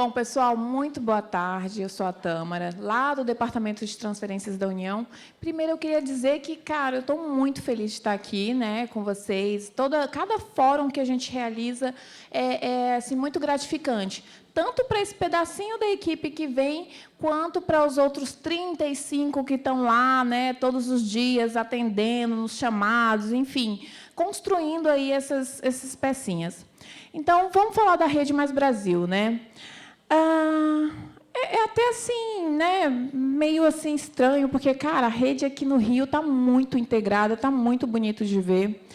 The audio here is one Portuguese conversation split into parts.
Bom, pessoal, muito boa tarde. Eu sou a Tâmara, lá do Departamento de Transferências da União. Primeiro, eu queria dizer que, cara, eu estou muito feliz de estar aqui, né, com vocês. Cada fórum que a gente realiza é assim, muito gratificante, tanto para esse pedacinho da equipe que vem, quanto para os outros 35 que estão lá, né, todos os dias, atendendo nos chamados, enfim, construindo aí essas pecinhas. Então, vamos falar da Rede Mais Brasil, né? É até assim, né, meio assim estranho, porque, cara, a rede aqui no Rio está muito integrada, está muito bonito de ver.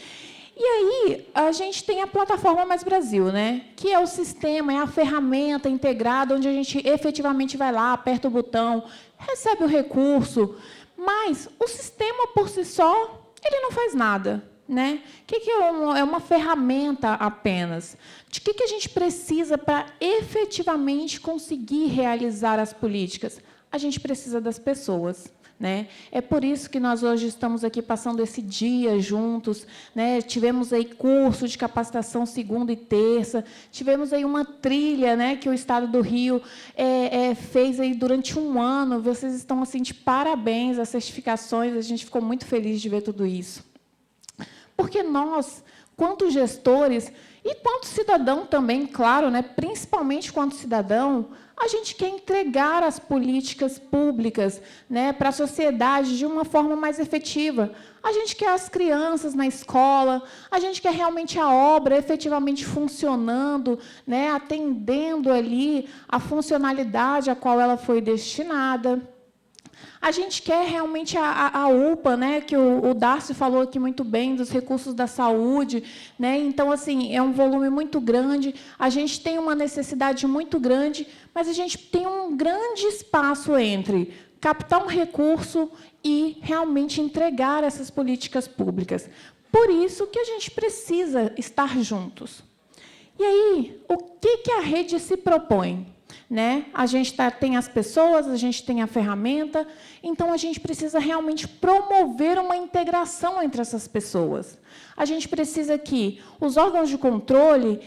E aí, a gente tem a plataforma Mais Brasil, né, que é o sistema, é a ferramenta integrada, onde a gente efetivamente vai lá, aperta o botão, recebe o recurso, mas o sistema, por si só, ele não faz nada. Né? O que é uma ferramenta apenas? De que a gente precisa para efetivamente conseguir realizar as políticas? A gente precisa das pessoas. Né? É por isso que nós hoje estamos aqui passando esse dia juntos, né? Tivemos aí curso de capacitação segunda e terça, tivemos aí uma trilha, né, que o Estado do Rio fez aí durante um ano. Vocês estão assim de parabéns, as certificações, a gente ficou muito feliz de ver tudo isso. Porque nós, quanto gestores, e quanto cidadão também, claro, né, principalmente quanto cidadão, a gente quer entregar as políticas públicas, né, para a sociedade de uma forma mais efetiva. A gente quer as crianças na escola, a gente quer realmente a obra efetivamente funcionando, né, atendendo ali a funcionalidade a qual ela foi destinada. A gente quer realmente a UPA, né, que o Darcy falou aqui muito bem, dos recursos da saúde. Né? Então, assim, é um volume muito grande, a gente tem uma necessidade muito grande, mas a gente tem um grande espaço entre captar um recurso e realmente entregar essas políticas públicas. Por isso que a gente precisa estar juntos. E aí, o que a rede se propõe? Né? A gente tem as pessoas, a gente tem a ferramenta, então a gente precisa realmente promover uma integração entre essas pessoas. A gente precisa que os órgãos de controle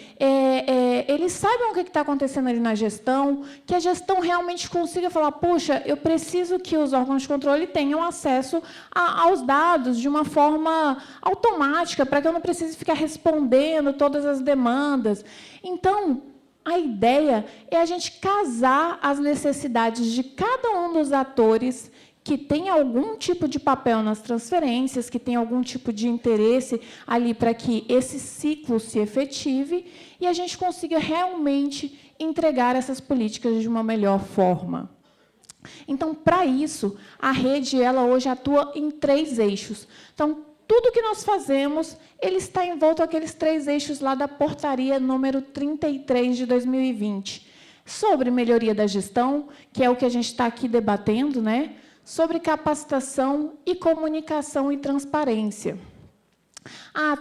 eles saibam o que está acontecendo ali na gestão, que a gestão realmente consiga falar, puxa, eu preciso que os órgãos de controle tenham acesso aos dados de uma forma automática, para que eu não precise ficar respondendo todas as demandas. Então, a ideia é a gente casar as necessidades de cada um dos atores que tem algum tipo de papel nas transferências, que tem algum tipo de interesse ali para que esse ciclo se efetive e a gente consiga realmente entregar essas políticas de uma melhor forma. Então, para isso, a rede ela hoje atua em 3 eixos. Então, tudo que nós fazemos, ele está envolto aqueles 3 eixos lá da portaria número 33 de 2020. Sobre melhoria da gestão, que é o que a gente está aqui debatendo, né? Sobre capacitação e comunicação e transparência.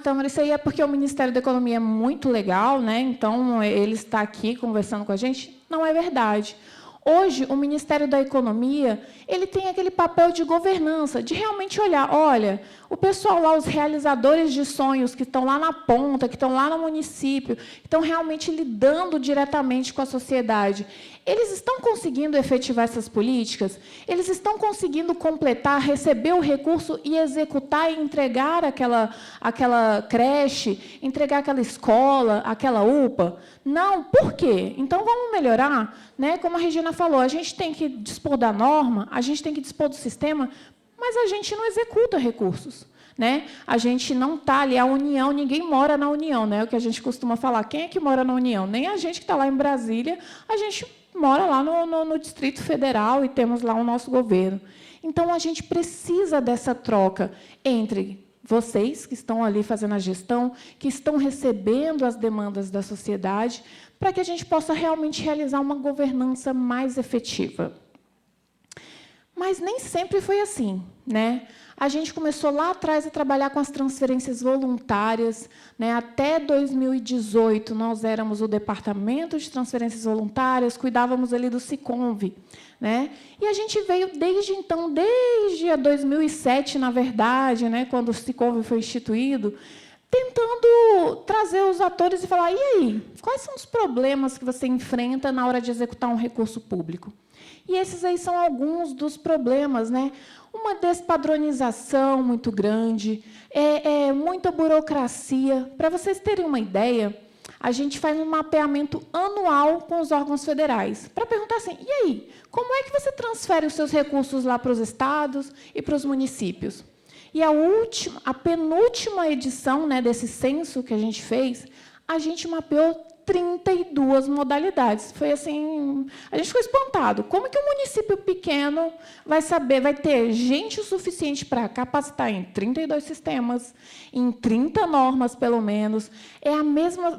Tâmara, isso aí é porque o Ministério da Economia é muito legal, né? Então, ele está aqui conversando com a gente. Não é verdade. Hoje, o Ministério da Economia ele tem aquele papel de governança, de realmente olhar, olha, o pessoal lá, os realizadores de sonhos que estão lá na ponta, que estão lá no município, que estão realmente lidando diretamente com a sociedade, eles estão conseguindo efetivar essas políticas? Eles estão conseguindo completar, receber o recurso e executar e entregar aquela creche, entregar aquela escola, aquela UPA? Não, por quê? Então, vamos melhorar? Né? Como a Regina falou, a gente tem que dispor da norma, a gente tem que dispor do sistema, mas a gente não executa recursos. Né? A gente não está ali, a União, ninguém mora na União, né? É o que a gente costuma falar. Quem é que mora na União? Nem a gente que está lá em Brasília, a gente mora lá no Distrito Federal e temos lá o nosso governo. Então, a gente precisa dessa troca entre vocês, que estão ali fazendo a gestão, que estão recebendo as demandas da sociedade, para que a gente possa realmente realizar uma governança mais efetiva. Mas nem sempre foi assim, né? A gente começou lá atrás a trabalhar com as transferências voluntárias, né? Até 2018, nós éramos o Departamento de Transferências Voluntárias, cuidávamos ali do Siconv, né? E a gente veio desde então, desde 2007, na verdade, né? Quando o Siconv foi instituído, tentando trazer os atores e falar, e aí, quais são os problemas que você enfrenta na hora de executar um recurso público? E esses aí são alguns dos problemas, né? Uma despadronização muito grande, muita burocracia. Para vocês terem uma ideia, a gente faz um mapeamento anual com os órgãos federais, para perguntar assim, e aí, como é que você transfere os seus recursos lá para os estados e para os municípios? E a penúltima edição, né, desse censo que a gente fez, a gente mapeou 32 modalidades. Foi assim, a gente ficou espantado. Como que um município pequeno vai ter gente o suficiente para capacitar em 32 sistemas, em 30 normas, pelo menos? É a mesma.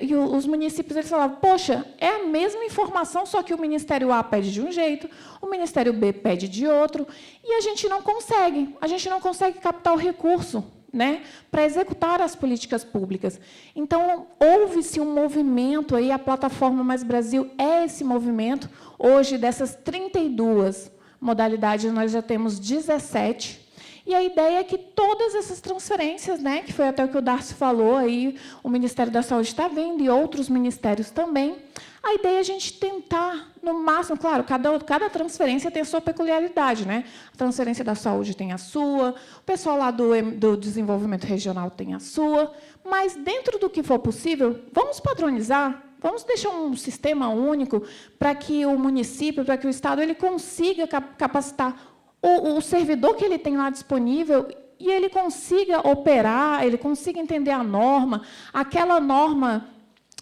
E os municípios eles falavam, poxa, é a mesma informação, só que o Ministério A pede de um jeito, o Ministério B pede de outro, e a gente não consegue captar o recurso, né, para executar as políticas públicas. Então, houve-se um movimento, aí, a Plataforma Mais Brasil é esse movimento. Hoje, dessas 32 modalidades, nós já temos 17. E a ideia é que todas essas transferências, né, que foi até o que o Darcy falou, aí, o Ministério da Saúde está vendo, e outros ministérios também, a ideia é a gente tentar, no máximo, claro, cada transferência tem a sua peculiaridade, né? A transferência da saúde tem a sua, o pessoal lá do desenvolvimento regional tem a sua, mas, dentro do que for possível, vamos padronizar, vamos deixar um sistema único para que o município, para que o Estado ele consiga capacitar o servidor que ele tem lá disponível e ele consiga operar, ele consiga entender a norma, aquela norma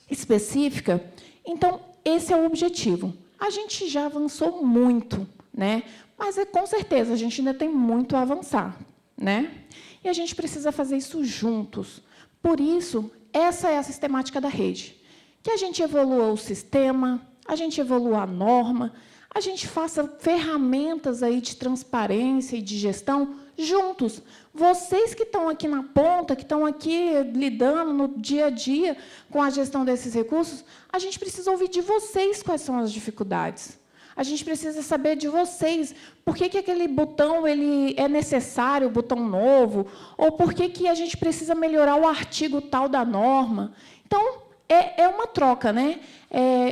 específica. Então, esse é o objetivo. A gente já avançou muito, né? Mas, com certeza, a gente ainda tem muito a avançar, né? E a gente precisa fazer isso juntos. Por isso, essa é a sistemática da rede. Que a gente evolua o sistema, a gente evolua a norma, a gente faça ferramentas aí de transparência e de gestão juntos. Vocês que estão aqui na ponta, que estão aqui lidando no dia a dia com a gestão desses recursos, a gente precisa ouvir de vocês quais são as dificuldades. A gente precisa saber de vocês por que aquele botão ele é necessário, o botão novo, ou por que a gente precisa melhorar o artigo tal da norma. Então, é uma troca, né?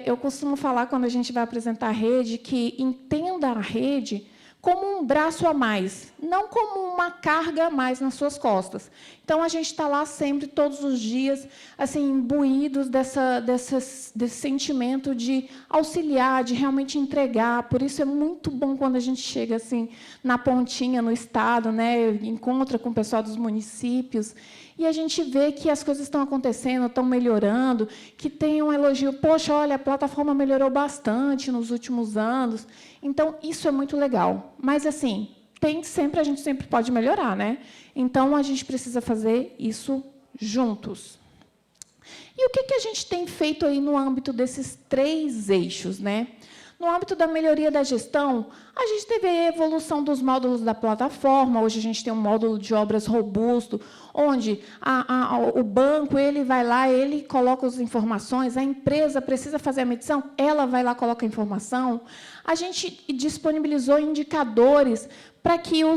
Eu costumo falar, quando a gente vai apresentar a rede, que entenda a rede como um braço a mais, não como uma carga a mais nas suas costas. Então, a gente está lá sempre, todos os dias, assim, imbuídos desse sentimento de auxiliar, de realmente entregar. Por isso, é muito bom quando a gente chega assim, na pontinha, no Estado, né, encontra com o pessoal dos municípios, e a gente vê que as coisas estão acontecendo, estão melhorando, que tem um elogio. Poxa, olha, a plataforma melhorou bastante nos últimos anos. Então, isso é muito legal. Mas, assim, a gente sempre pode melhorar, né? Então, a gente precisa fazer isso juntos. E o que a gente tem feito aí no âmbito desses 3 eixos, né? No âmbito da melhoria da gestão, a gente teve a evolução dos módulos da plataforma. Hoje, a gente tem um módulo de obras robusto, onde o banco ele vai lá, ele coloca as informações, a empresa precisa fazer a medição, ela vai lá, coloca a informação. A gente disponibilizou indicadores para que o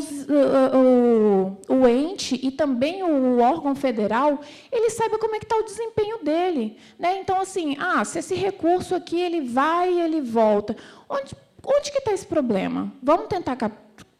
ente e também o órgão federal ele saiba como é que está o desempenho dele, né? Então, assim, se esse recurso aqui ele vai e ele volta, onde que está esse problema? Vamos tentar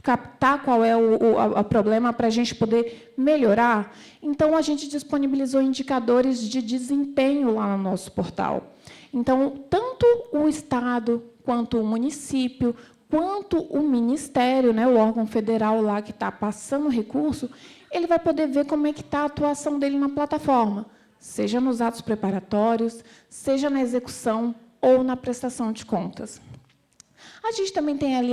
captar qual é o problema para a gente poder melhorar? Então, a gente disponibilizou indicadores de desempenho lá no nosso portal. Então, tanto o Estado, quanto o município, quanto o Ministério, né, o órgão federal lá que está passando o recurso, ele vai poder ver como é que está a atuação dele na plataforma, seja nos atos preparatórios, seja na execução ou na prestação de contas. A gente também tem ali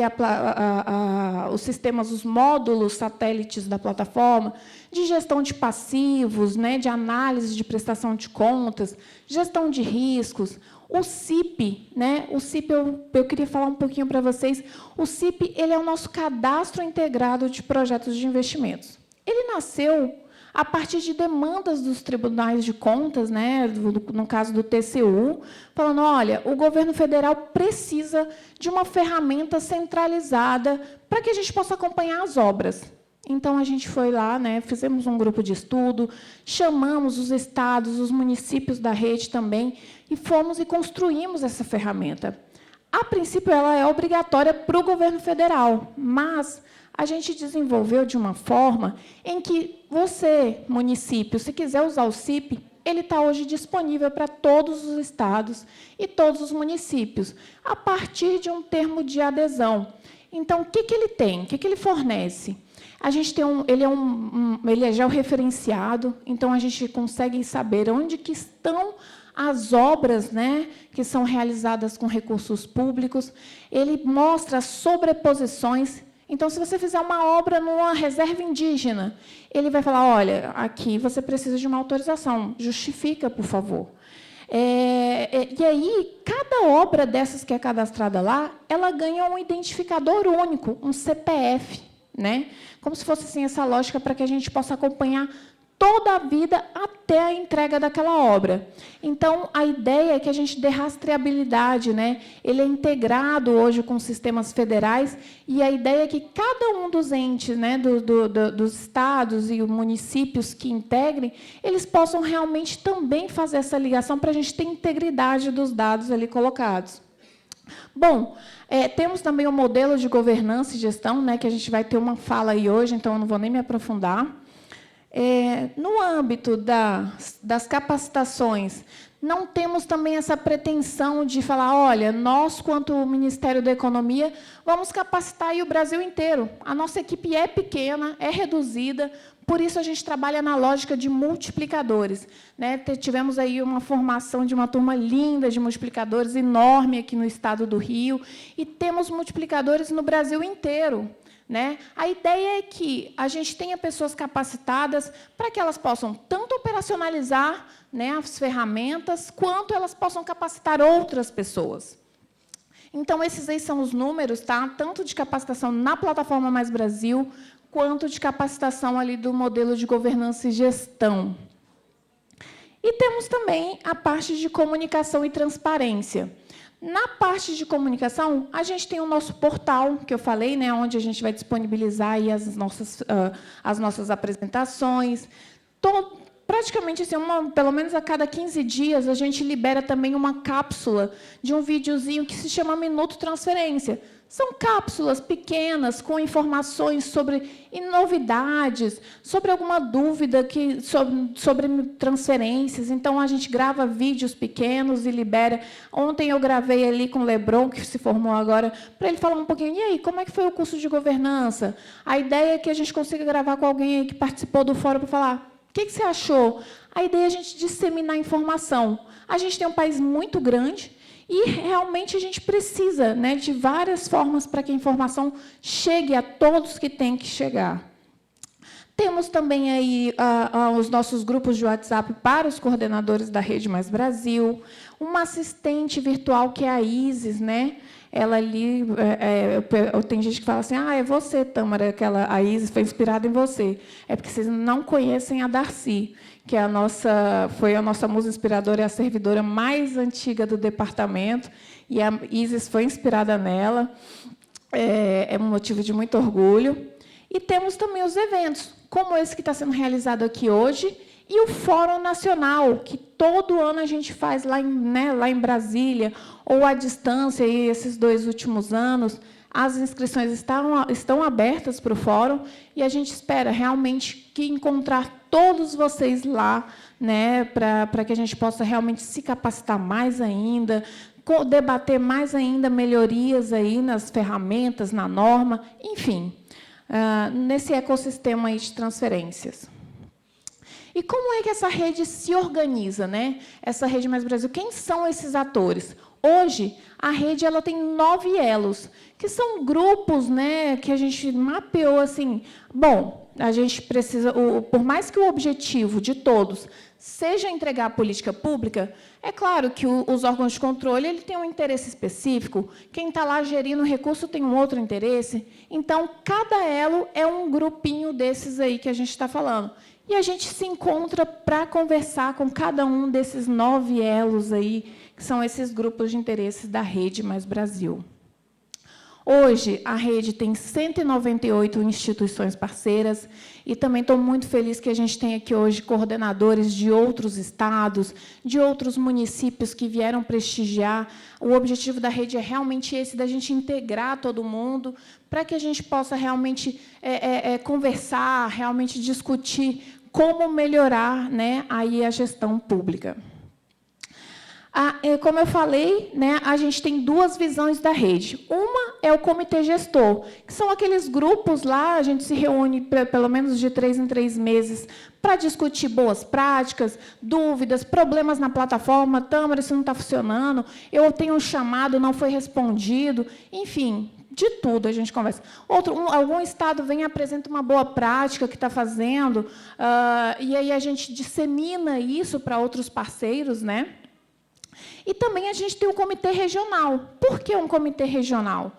os sistemas, os módulos satélites da plataforma, de gestão de passivos, né, de análise de prestação de contas, gestão de riscos. O CIP, né? O CIP eu queria falar um pouquinho para vocês. O CIP ele é o nosso cadastro integrado de projetos de investimentos. Ele nasceu a partir de demandas dos tribunais de contas, né, no caso do TCU, falando, olha, o governo federal precisa de uma ferramenta centralizada para que a gente possa acompanhar as obras. Então, a gente foi lá, né, fizemos um grupo de estudo, chamamos os estados, os municípios da rede também, e fomos e construímos essa ferramenta. A princípio, ela é obrigatória para o governo federal, mas a gente desenvolveu de uma forma em que você, município, se quiser usar o CIP, ele está hoje disponível para todos os estados e todos os municípios, a partir de um termo de adesão. Então, o que ele tem? O que ele fornece? A gente tem ele é georreferenciado, então a gente consegue saber onde que estão as obras, né, que são realizadas com recursos públicos. Ele mostra as sobreposições. Então, se você fizer uma obra numa reserva indígena, ele vai falar, olha, aqui você precisa de uma autorização, justifica, por favor. E aí, cada obra dessas que é cadastrada lá, ela ganha um identificador único, um CPF, né? Como se fosse assim, essa lógica para que a gente possa acompanhar toda a vida até a entrega daquela obra. Então, a ideia é que a gente dê rastreabilidade, né? Ele é integrado hoje com sistemas federais, e a ideia é que cada um dos entes, né, dos estados e municípios que integrem, eles possam realmente também fazer essa ligação para a gente ter integridade dos dados ali colocados. Bom, temos também o modelo de governança e gestão, né, que a gente vai ter uma fala aí hoje, então eu não vou nem me aprofundar. No âmbito das capacitações, não temos também essa pretensão de falar, olha, nós, quanto Ministério da Economia, vamos capacitar aí o Brasil inteiro. A nossa equipe é pequena, é reduzida, por isso a gente trabalha na lógica de multiplicadores, né? Tivemos aí uma formação de uma turma linda de multiplicadores, enorme aqui no estado do Rio, e temos multiplicadores no Brasil inteiro. Né? A ideia é que a gente tenha pessoas capacitadas para que elas possam tanto operacionalizar, né, as ferramentas, quanto elas possam capacitar outras pessoas. Então, esses aí são os números, tá? Tanto de capacitação na plataforma Mais Brasil, quanto de capacitação ali do modelo de governança e gestão. E temos também a parte de comunicação e transparência. Na parte de comunicação, a gente tem o nosso portal, que eu falei, né, onde a gente vai disponibilizar aí as nossas apresentações. Praticamente, assim, pelo menos a cada 15 dias, a gente libera também uma cápsula de um videozinho que se chama Minuto Transferência. São cápsulas pequenas, com informações sobre novidades, sobre alguma dúvida sobre transferências. Então, a gente grava vídeos pequenos e libera. Ontem eu gravei ali com o Lebron, que se formou agora, para ele falar um pouquinho, e aí, como é que foi o curso de governança? A ideia é que a gente consiga gravar com alguém aí que participou do fórum para falar, o que você achou? A ideia é a gente disseminar informação. A gente tem um país muito grande, e, realmente, a gente precisa, né, de várias formas para que a informação chegue a todos que tem que chegar. Temos também aí os nossos grupos de WhatsApp para os coordenadores da Rede Mais Brasil, uma assistente virtual, que é a Isis, né? Ela ali, tem gente que fala assim, é você, Tâmara, a Isis foi inspirada em você. É porque vocês não conhecem a Darcy, que foi a nossa musa inspiradora e a servidora mais antiga do departamento, e a Isis foi inspirada nela, é um motivo de muito orgulho. E temos também os eventos, como esse que está sendo realizado aqui hoje, e o Fórum Nacional, que todo ano a gente faz lá em Brasília, ou à distância, e esses 2 últimos anos. As inscrições estão abertas para o fórum, e a gente espera realmente encontrar todos vocês lá, né, para que a gente possa realmente se capacitar mais ainda, debater mais ainda melhorias aí nas ferramentas, na norma, enfim, nesse ecossistema aí de transferências. E como é que essa rede se organiza, né? Essa Rede Mais Brasil, quem são esses atores? Hoje, a rede tem 9 elos, que são grupos, né, que a gente mapeou assim. Bom, a gente precisa, por mais que o objetivo de todos seja entregar a política pública, é claro que os órgãos de controle têm um interesse específico, quem está lá gerindo o recurso tem um outro interesse. Então, cada elo é um grupinho desses aí que a gente está falando. E a gente se encontra para conversar com cada um desses 9 elos aí, que são esses grupos de interesses da Rede Mais Brasil. Hoje, a rede tem 198 instituições parceiras e também estou muito feliz que a gente tem aqui hoje coordenadores de outros estados, de outros municípios que vieram prestigiar. O objetivo da rede é realmente esse, da gente integrar todo mundo, para que a gente possa realmente conversar, realmente discutir como melhorar, né, aí a gestão pública. Como eu falei, né, a gente tem duas visões da rede. Uma é o comitê gestor, que são aqueles grupos lá, a gente se reúne pelo menos de 3 em 3 meses para discutir boas práticas, dúvidas, problemas na plataforma, Tâmara, isso não está funcionando, eu tenho um chamado, não foi respondido, enfim, de tudo a gente conversa. Algum estado vem e apresenta uma boa prática que está fazendo, e aí a gente dissemina isso para outros parceiros, né? E também a gente tem o comitê regional. Por que um comitê regional?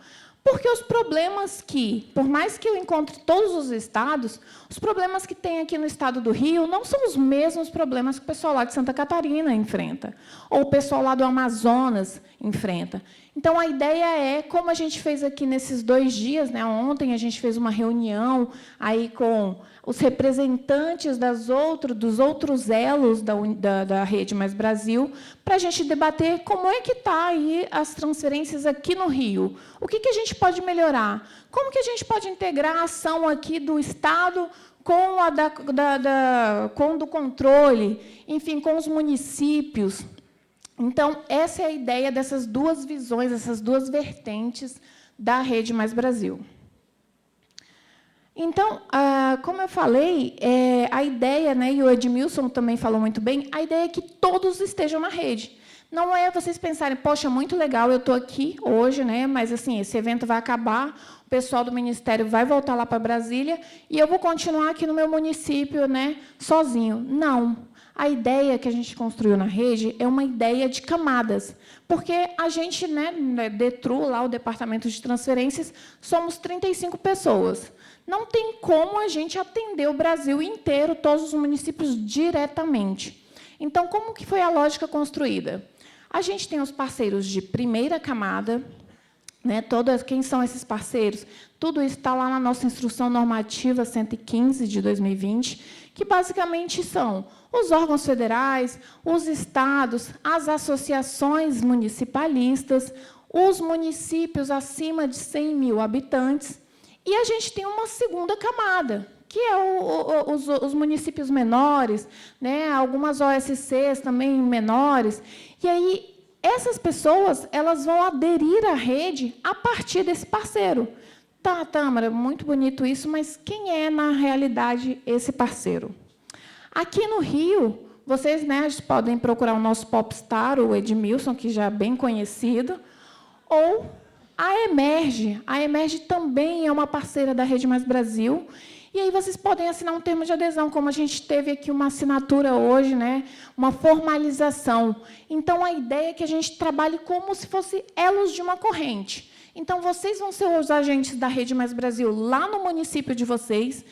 Porque os problemas que, por mais que eu encontre todos os estados, os problemas que tem aqui no estado do Rio não são os mesmos problemas que o pessoal lá de Santa Catarina enfrenta, ou o pessoal lá do Amazonas enfrenta. Então, a ideia é, como a gente fez aqui nesses 2 dias, né, ontem a gente fez uma reunião aí com os representantes dos outros elos da Rede Mais Brasil, para a gente debater como é que está aí as transferências aqui no Rio. O que a gente pode melhorar? Como que a gente pode integrar a ação aqui do Estado com a com do controle, enfim, com os municípios? Então, essa é a ideia dessas duas visões, essas duas vertentes da Rede Mais Brasil. Então, como eu falei, a ideia, né, e o Edmilson também falou muito bem, a ideia é que todos estejam na rede. Não é vocês pensarem, poxa, muito legal, eu estou aqui hoje, né, mas assim, esse evento vai acabar, o pessoal do Ministério vai voltar lá para Brasília e eu vou continuar aqui no meu município, né, sozinho. Não. A ideia que a gente construiu na rede é uma ideia de camadas, porque a gente, né, DETRU, lá o Departamento de Transferências, somos 35 pessoas. Não tem como a gente atender o Brasil inteiro, todos os municípios, diretamente. Então, como que foi a lógica construída? A gente tem os parceiros de primeira camada, né, quem são esses parceiros? Tudo isso está lá na nossa Instrução Normativa 115, de 2020, que, basicamente, são os órgãos federais, os estados, as associações municipalistas, os municípios acima de 100 mil habitantes, e a gente tem uma segunda camada, que é os municípios menores, né, algumas OSCs também menores. E aí, essas pessoas elas vão aderir à rede a partir desse parceiro. Tá, Tâmara, muito bonito isso, mas quem é, na realidade, esse parceiro? Aqui no Rio, vocês, né, podem procurar o nosso popstar, o Edmilson, que já é bem conhecido, ou a Emerge. A Emerge também é uma parceira da Rede Mais Brasil. E aí vocês podem assinar um termo de adesão, como a gente teve aqui uma assinatura hoje, né, uma formalização. Então, a ideia é que a gente trabalhe como se fosse elos de uma corrente. Então, vocês vão ser os agentes da Rede Mais Brasil lá no município de vocês.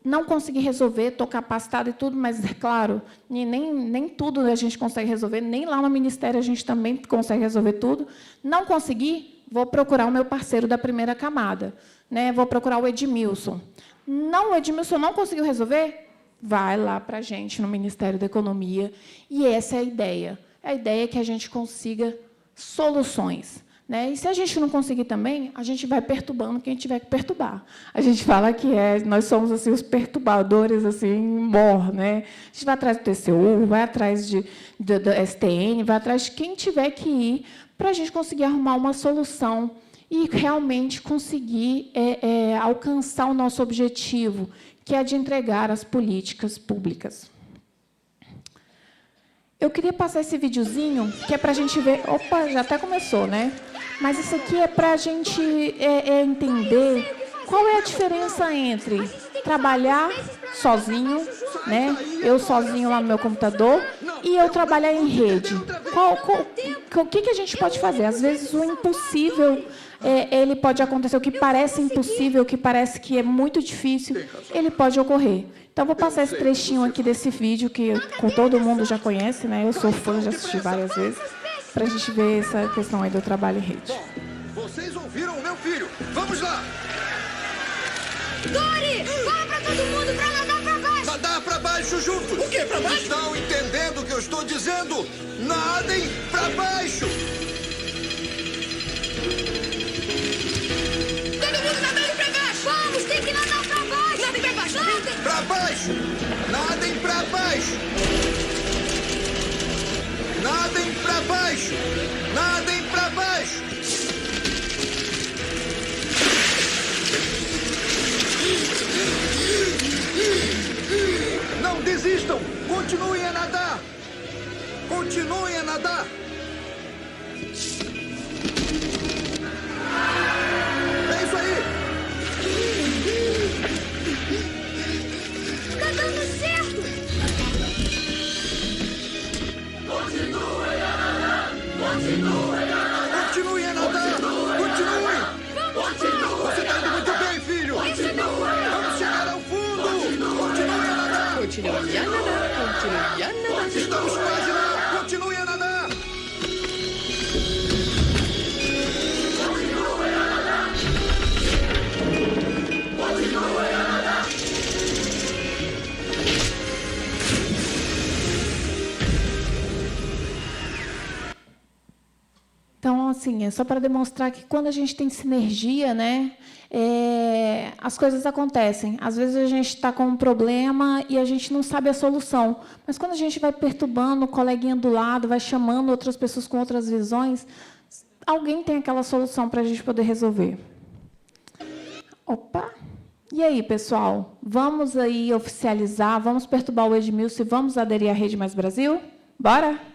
Não consegui resolver, estou capacitado e tudo, mas, é claro, nem tudo a gente consegue resolver, nem lá no Ministério a gente também consegue resolver tudo. Não consegui, vou procurar o meu parceiro da primeira camada, né? Vou procurar o Edmilson. Não, o Edmilson não conseguiu resolver? Vai lá para a gente no Ministério da Economia. E essa é a ideia. A ideia é que a gente consiga soluções. Né? E se a gente não conseguir também, a gente vai perturbando quem tiver que perturbar. A gente fala que nós somos assim, os perturbadores assim, né? A gente vai atrás do TCU, vai atrás do STN, vai atrás de quem tiver que ir para a gente conseguir arrumar uma solução e realmente conseguir alcançar o nosso objetivo, que é de entregar as políticas públicas. Eu queria passar esse videozinho, que é para a gente ver... Opa, já até começou, né? Mas isso aqui é para a gente entender qual é a diferença entre trabalhar sozinho, né? Eu sozinho lá no meu computador, e eu trabalhar em rede. O que a gente pode fazer? Às vezes, o impossível... ele pode acontecer, o que parece impossível, o que parece que é muito difícil, ele pode ocorrer. Então, vou passar esse trechinho aqui desse vídeo, que todo mundo já conhece, né? Eu sou fã, já assisti várias vezes, para a gente ver essa questão aí do trabalho em rede. Bom, Vocês ouviram o meu filho. Vamos lá. Dory, fala pra todo mundo pra nadar pra baixo. Nadar pra baixo juntos. O quê? Pra baixo? Estão entendendo o que eu estou dizendo? Nadem pra baixo. Todo mundo nadando pra baixo. Vamos, tem que nadar pra baixo. Nadem pra baixo. Nadem. Pra baixo. Nadem pra baixo. Nadem pra baixo. Nadem pra baixo. Não desistam! Continuem a nadar! Continuem a nadar! É isso aí! Tá dando certo. Continuem a nadar! Continuem! Você tá indo muito bem, filho! Vamos chegar ao fundo! Continuem a nadar! Continue a nadar, continue a nadar. Estamos quase lá! Continuem a nadar! Então, assim, é só para demonstrar que quando a gente tem sinergia, né, as coisas acontecem. Às vezes a gente está com um problema e a gente não sabe a solução. Mas quando a gente vai perturbando o coleguinha do lado, vai chamando outras pessoas com outras visões, alguém tem aquela solução para a gente poder resolver. Opa! E aí, pessoal? Vamos aí oficializar, vamos perturbar o Edmilson e vamos aderir à Rede Mais Brasil? Bora?